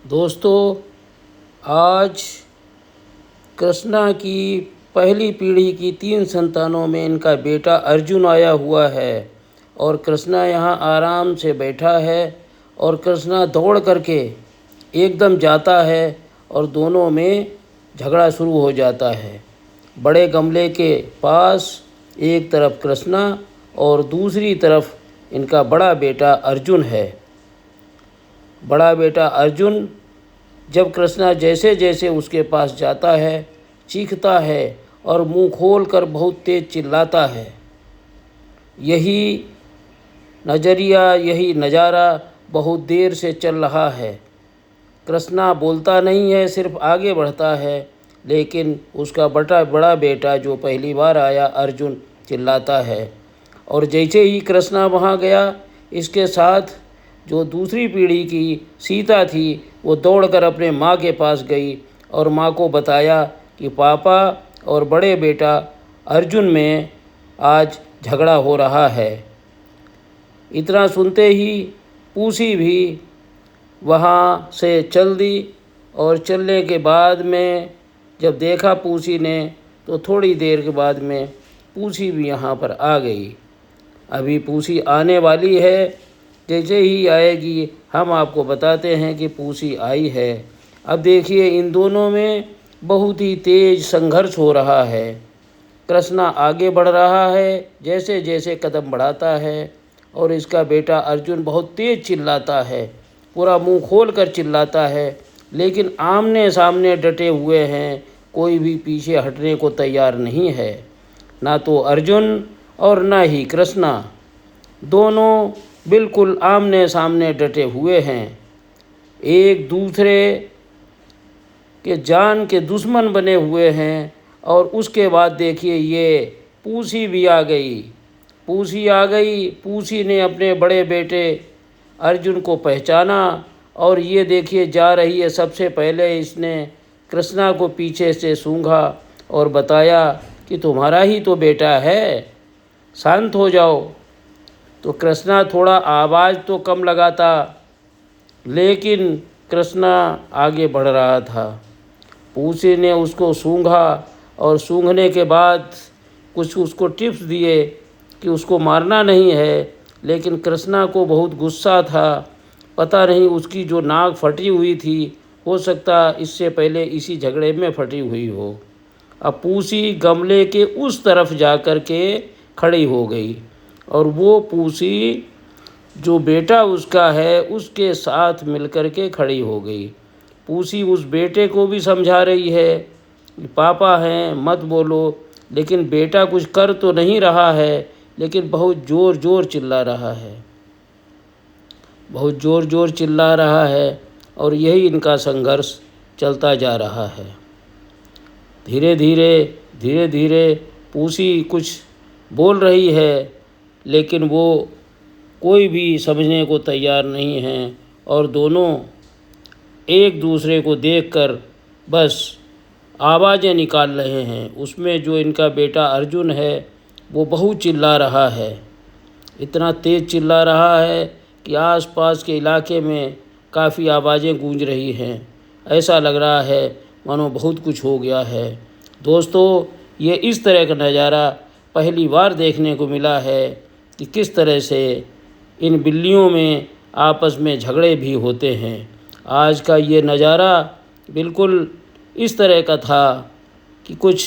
दोस्तों, आज कृष्णा की पहली पीढ़ी की 3 संतानों में इनका बेटा अर्जुन आया हुआ है और कृष्णा यहाँ आराम से बैठा है और कृष्णा दौड़ करके एकदम जाता है और दोनों में झगड़ा शुरू हो जाता है। बड़े गमले के पास एक तरफ कृष्णा और दूसरी तरफ इनका बड़ा बेटा अर्जुन है। बड़ा बेटा अर्जुन जब कृष्णा जैसे जैसे उसके पास जाता है, चीखता है और मुंह खोल कर बहुत तेज चिल्लाता है। यही नज़रिया, यही नज़ारा बहुत देर से चल रहा है। कृष्णा बोलता नहीं है, सिर्फ आगे बढ़ता है, लेकिन उसका बड़ा बेटा जो पहली बार आया अर्जुन चिल्लाता है। और जैसे ही कृष्णा वहाँ गया, इसके साथ जो दूसरी पीढ़ी की सीता थी वो दौड़कर अपने माँ के पास गई और माँ को बताया कि पापा और बड़े बेटा अर्जुन में आज झगड़ा हो रहा है। इतना सुनते ही पूसी भी वहाँ से चल दी और चलने के बाद में जब देखा पूसी ने तो थोड़ी देर के बाद में पूसी भी यहाँ पर आ गई। अभी पूसी आने वाली है, जैसे ही आएगी हम आपको बताते हैं कि पूसी आई है। अब देखिए, इन दोनों में बहुत ही तेज संघर्ष हो रहा है। कृष्णा आगे बढ़ रहा है, जैसे जैसे कदम बढ़ाता है और इसका बेटा अर्जुन बहुत तेज चिल्लाता है, पूरा मुंह खोल कर चिल्लाता है, लेकिन आमने सामने डटे हुए हैं, कोई भी पीछे हटने को तैयार नहीं है। ना तो अर्जुन और ना ही कृष्णा, दोनों बिल्कुल आमने सामने डटे हुए हैं, एक दूसरे के जान के दुश्मन बने हुए हैं। और उसके बाद देखिए, ये पूसी भी आ गई। पूसी ने अपने बड़े बेटे अर्जुन को पहचाना और ये देखिए जा रही है। सबसे पहले इसने कृष्णा को पीछे से सूंघा और बताया कि तुम्हारा ही तो बेटा है, शांत हो जाओ। तो कृष्णा थोड़ा आवाज़ तो कम लगाता, लेकिन कृष्णा आगे बढ़ रहा था। पूसी ने उसको सूंघा और सूंघने के बाद कुछ उसको टिप्स दिए कि उसको मारना नहीं है, लेकिन कृष्णा को बहुत गुस्सा था। पता नहीं उसकी जो नाक फटी हुई थी, हो सकता इससे पहले इसी झगड़े में फटी हुई हो। अब पूसी गमले के उस तरफ जा कर के खड़ी हो गई और वो पूसी जो बेटा उसका है उसके साथ मिलकर के खड़ी हो गई। पूसी उस बेटे को भी समझा रही है, पापा हैं मत बोलो, लेकिन बेटा कुछ कर तो नहीं रहा है, लेकिन बहुत ज़ोर ज़ोर चिल्ला रहा है, बहुत ज़ोर ज़ोर चिल्ला रहा है। और यही इनका संघर्ष चलता जा रहा है। धीरे धीरे पूसी कुछ बोल रही है, लेकिन वो कोई भी समझने को तैयार नहीं है और दोनों एक दूसरे को देखकर बस आवाज़ें निकाल रहे हैं। उसमें जो इनका बेटा अर्जुन है वो बहुत चिल्ला रहा है, इतना तेज़ चिल्ला रहा है कि आसपास के इलाके में काफ़ी आवाज़ें गूंज रही हैं। ऐसा लग रहा है मानो बहुत कुछ हो गया है। दोस्तों, ये इस तरह का नज़ारा पहली बार देखने को मिला है कि किस तरह से इन बिल्लियों में आपस में झगड़े भी होते हैं। आज का ये नज़ारा बिल्कुल इस तरह का था कि कुछ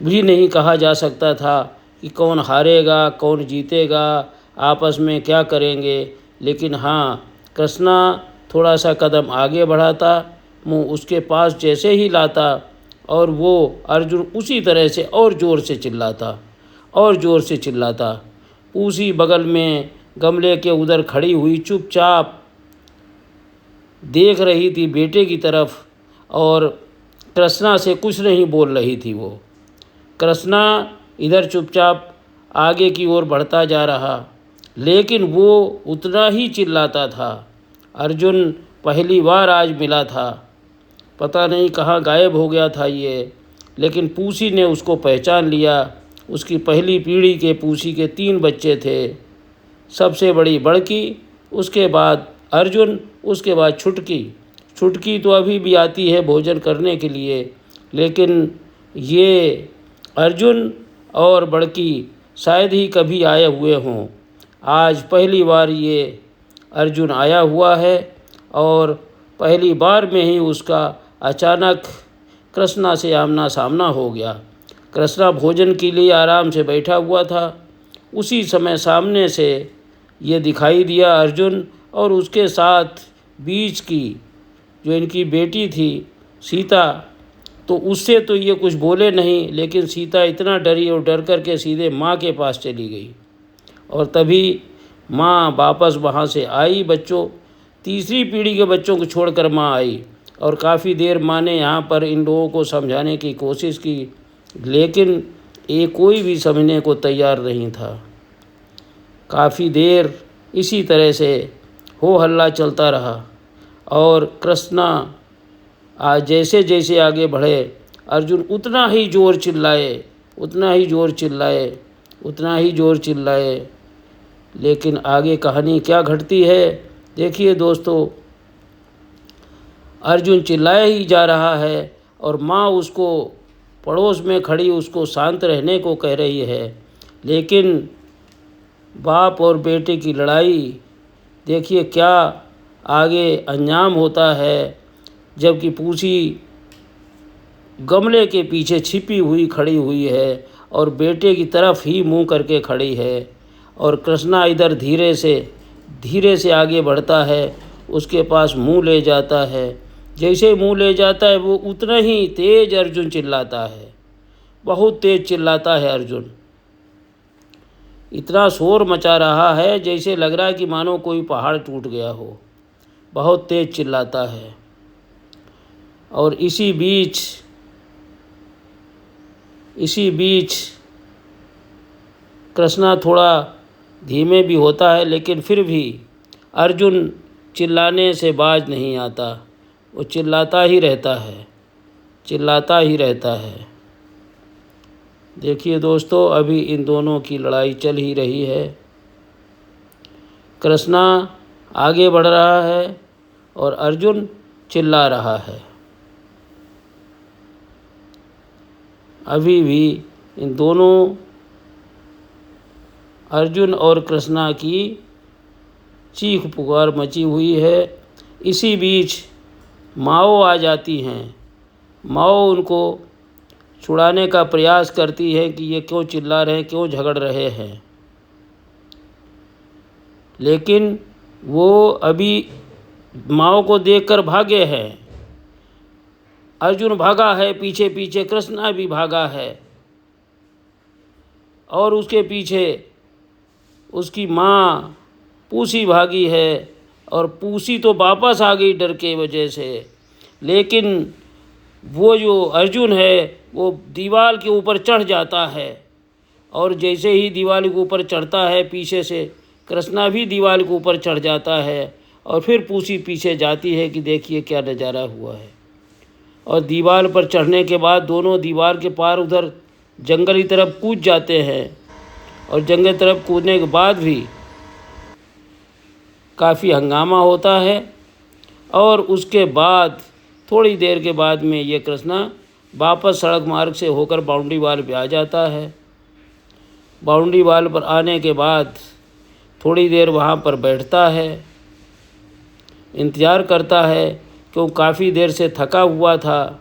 भी नहीं कहा जा सकता था कि कौन हारेगा कौन जीतेगा, आपस में क्या करेंगे। लेकिन हाँ, कृष्णा थोड़ा सा कदम आगे बढ़ाता, मुँह उसके पास जैसे ही लाता और वो अर्जुन उसी तरह से और ज़ोर से चिल्लाता। पूसी बगल में गमले के उधर खड़ी हुई चुपचाप देख रही थी बेटे की तरफ और कृष्णा से कुछ नहीं बोल रही थी। वो कृष्णा इधर चुपचाप आगे की ओर बढ़ता जा रहा, लेकिन वो उतना ही चिल्लाता था। अर्जुन पहली बार आज मिला था, पता नहीं कहाँ गायब हो गया था ये, लेकिन पूसी ने उसको पहचान लिया। उसकी पहली पीढ़ी के पूसी के 3 बच्चे थे, सबसे बड़ी बड़की, उसके बाद अर्जुन, उसके बाद छुटकी। छुटकी तो अभी भी आती है भोजन करने के लिए, लेकिन ये अर्जुन और बड़की शायद ही कभी आए हुए हों। आज पहली बार ये अर्जुन आया हुआ है और पहली बार में ही उसका अचानक कृष्णा से आमना सामना हो गया। कृष्णा भोजन के लिए आराम से बैठा हुआ था। उसी समय सामने से ये दिखाई दिया अर्जुन, और उसके साथ बीच की जो इनकी बेटी थी सीता, तो उससे तो ये कुछ बोले नहीं, लेकिन सीता इतना डरी और डर कर के सीधे माँ के पास चली गई। और तभी माँ वापस वहाँ से आई। तीसरी पीढ़ी के बच्चों को छोड़कर माँ आई, और काफ़ी देर माँ ने यहाँ पर इन लोगों को समझाने की कोशिश की, लेकिन ये कोई भी समझने को तैयार नहीं था। काफ़ी देर इसी तरह से हो हल्ला चलता रहा, और कृष्णा आज जैसे जैसे आगे बढ़े, अर्जुन उतना ही ज़ोर चिल्लाए, लेकिन आगे कहानी क्या घटती है देखिए दोस्तों। अर्जुन चिल्लाया ही जा रहा है, और माँ उसको पड़ोस में खड़ी उसको शांत रहने को कह रही है, लेकिन बाप और बेटे की लड़ाई देखिए क्या आगे अंजाम होता है। जबकि पूसी गमले के पीछे छिपी हुई खड़ी हुई है और बेटे की तरफ ही मुंह करके खड़ी है, और कृष्णा इधर धीरे से आगे बढ़ता है, उसके पास मुंह ले जाता है। जैसे मुंह ले जाता है वो उतना ही तेज अर्जुन चिल्लाता है, बहुत तेज चिल्लाता है अर्जुन। इतना शोर मचा रहा है जैसे लग रहा है कि मानो कोई पहाड़ टूट गया हो, बहुत तेज चिल्लाता है। और इसी बीच कृष्णा थोड़ा धीमे भी होता है, लेकिन फिर भी अर्जुन चिल्लाने से बाज नहीं आता, वो चिल्लाता ही रहता है। देखिए दोस्तों, अभी इन दोनों की लड़ाई चल ही रही है। कृष्णा आगे बढ़ रहा है और अर्जुन चिल्ला रहा है। अभी भी इन दोनों अर्जुन और कृष्णा की चीख पुकार मची हुई है। इसी बीच माओ आ जाती हैं। माओ उनको छुड़ाने का प्रयास करती है कि ये क्यों चिल्ला रहे हैं, क्यों झगड़ रहे हैं, लेकिन वो अभी माओ को देखकर भागे हैं। अर्जुन भागा है, पीछे पीछे कृष्णा भी भागा है, और उसके पीछे उसकी माँ पूसी भागी है, और पूसी तो वापस आ गई डर के वजह से। लेकिन वो जो अर्जुन है वो दीवार के ऊपर चढ़ जाता है, और जैसे ही दीवार के ऊपर चढ़ता है पीछे से कृष्णा भी दीवार के ऊपर चढ़ जाता है, और फिर पूसी पीछे जाती है कि देखिए क्या नज़ारा हुआ है। और दीवार पर चढ़ने के बाद दोनों दीवार के पार उधर जंगल की तरफ कूद जाते हैं, और जंगल तरफ कूदने के बाद भी काफ़ी हंगामा होता है। और उसके बाद थोड़ी देर के बाद में ये कृष्णा वापस सड़क मार्ग से होकर बाउंड्री वॉल पे आ जाता है। बाउंड्री वॉल पर आने के बाद थोड़ी देर वहाँ पर बैठता है, इंतज़ार करता है, क्यों काफ़ी देर से थका हुआ था।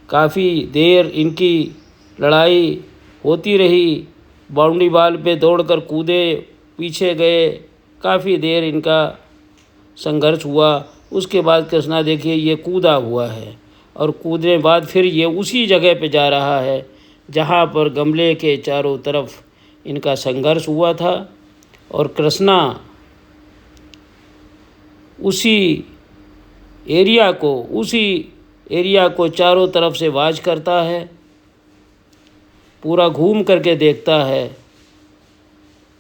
काफ़ी देर इनकी लड़ाई होती रही, बाउंड्री वॉल पे दौड़कर कूदे, पीछे गए, काफ़ी देर इनका संघर्ष हुआ। उसके बाद कृष्णा देखिए ये कूदा हुआ है, और कूदने बाद फिर ये उसी जगह पे जा रहा है जहाँ पर गमले के चारों तरफ इनका संघर्ष हुआ था। और कृष्णा उसी एरिया को चारों तरफ से वाच करता है, पूरा घूम करके देखता है,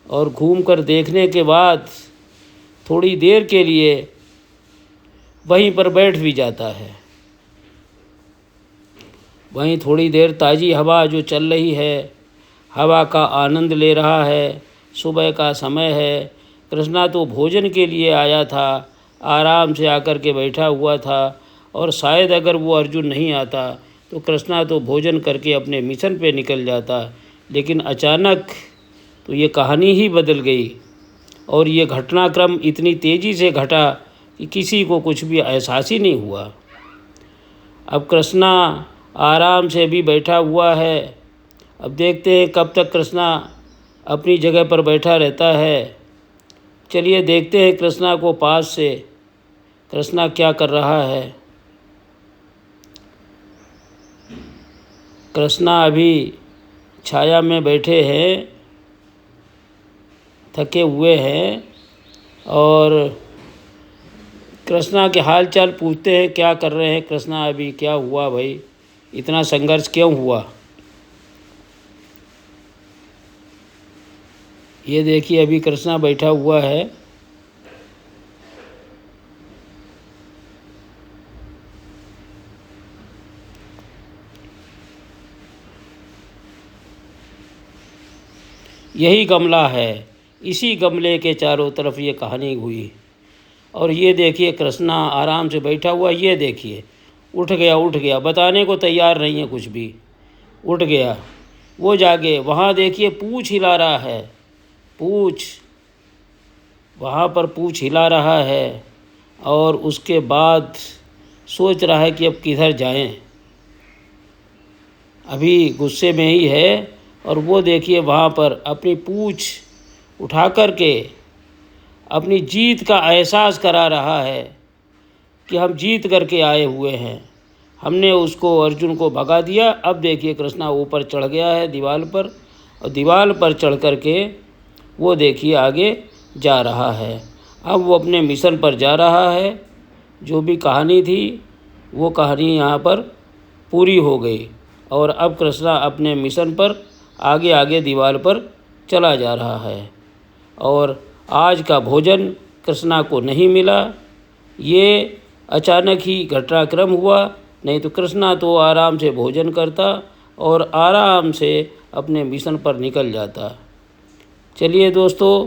और घूम कर देखने के बाद थोड़ी देर के लिए वहीं पर बैठ भी जाता है। वहीं थोड़ी देर ताज़ी हवा जो चल रही है, हवा का आनंद ले रहा है। सुबह का समय है, कृष्णा तो भोजन के लिए आया था, आराम से आकर के बैठा हुआ था, और शायद अगर वो अर्जुन नहीं आता तो कृष्णा तो भोजन करके अपने मिशन पे निकल जाता। लेकिन अचानक तो ये कहानी ही बदल गई और ये घटनाक्रम इतनी तेज़ी से घटा कि किसी को कुछ भी एहसास ही नहीं हुआ। अब कृष्णा आराम से भी बैठा हुआ है। अब देखते हैं कब तक कृष्णा अपनी जगह पर बैठा रहता है। चलिए देखते हैं कृष्णा को पास से, कृष्णा क्या कर रहा है। कृष्णा अभी छाया में बैठे हैं, थके हुए हैं, और कृष्णा के हाल चाल पूछते हैं क्या कर रहे हैं कृष्णा, अभी क्या हुआ भाई, इतना संघर्ष क्यों हुआ। ये देखिए अभी कृष्णा बैठा हुआ है। यही गमला है, इसी गमले के चारों तरफ ये कहानी हुई। और ये देखिए कृष्णा आराम से बैठा हुआ, ये देखिए उठ गया, बताने को तैयार नहीं है कुछ भी, उठ गया। वो जागे, वहाँ देखिए पूँछ हिला रहा है, पूँछ, वहाँ पर पूँछ हिला रहा है, और उसके बाद सोच रहा है कि अब किधर जाएं। अभी गुस्से में ही है, और वो देखिए वहाँ पर अपनी पूँछ उठा कर के अपनी जीत का एहसास करा रहा है कि हम जीत करके आए हुए हैं, हमने उसको अर्जुन को भगा दिया। अब देखिए कृष्णा ऊपर चढ़ गया है दीवार पर, और दीवार पर चढ़ कर के वो देखिए आगे जा रहा है। अब वो अपने मिशन पर जा रहा है। जो भी कहानी थी वो कहानी यहाँ पर पूरी हो गई, और अब कृष्णा अपने मिशन पर आगे आगे दीवार पर चला जा रहा है। और आज का भोजन कृष्णा को नहीं मिला, ये अचानक ही घटनाक्रम हुआ, नहीं तो कृष्णा तो आराम से भोजन करता और आराम से अपने मिशन पर निकल जाता। चलिए दोस्तों,